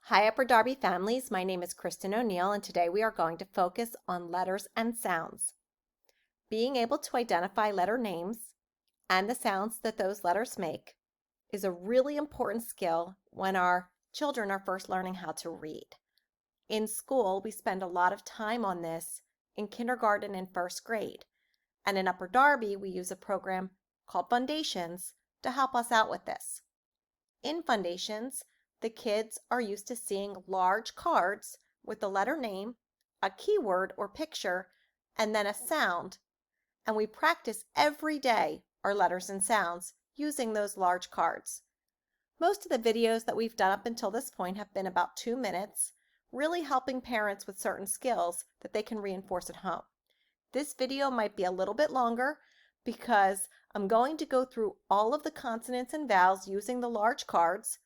Hi Upper Darby families, my name is Kristen O'Neill and today we are going to focus on letters and sounds. Being able to identify letter names and the sounds that those letters make is a really important skill when our children are first learning how to read. In school, we spend a lot of time on this in kindergarten and first grade, and in Upper Darby, we use a program called Fundations to help us out with this. In Fundations, the kids are used to seeing large cards with the letter name, a keyword or picture, and then a sound, and we practice every day our letters and sounds using those large cards. Most of the videos that we've done up until this point have been about 2 minutes, really helping parents with certain skills that they can reinforce at home. This video might be a little bit longer because I'm going to go through all of the consonants and vowels using the large cards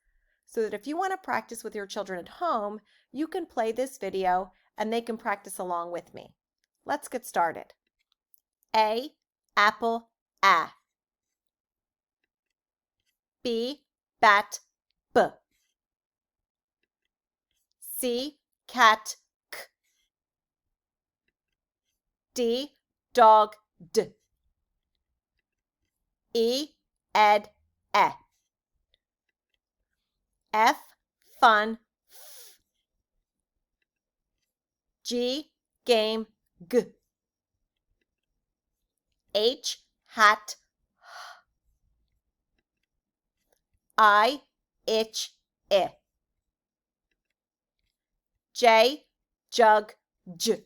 so that if you want to practice with your children at home, you can play this video and they can practice along with me. Let's get started. A, apple, A. B, bat, B. C, cat, K. D, dog, D. E, ed, E. F, fun, F. G, game, G. H, hat, H. I, itch, I. J, jug, J.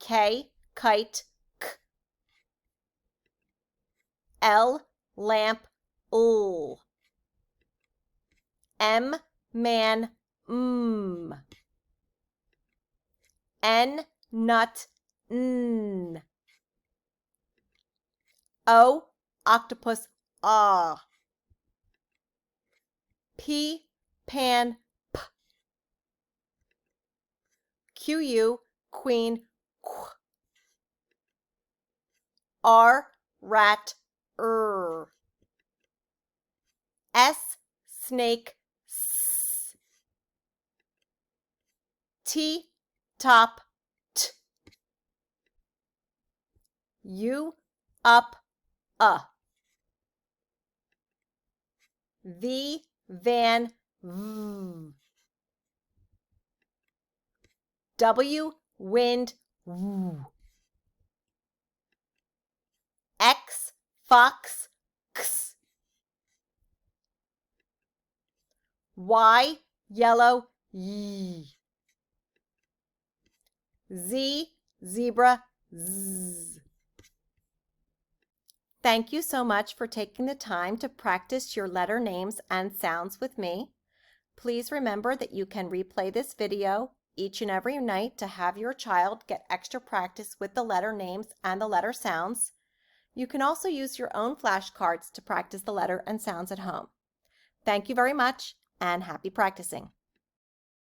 K, kite, K. L, lamp, L. M, man, M. N, nut, N. O, octopus, Ah. P, pan, P. Q, queen, Qu. R, rat, S, snake, S. T, top, T. U, up, V, van, V. W, wind, W. X, fox, X. Y, yellow, Y. Z, zebra, Z. Thank you so much for taking the time to practice your letter names and sounds with me. Please remember that you can replay this video each and every night to have your child get extra practice with the letter names and the letter sounds. You can also use your own flashcards to practice the letter and sounds at home. Thank you very much and happy practicing.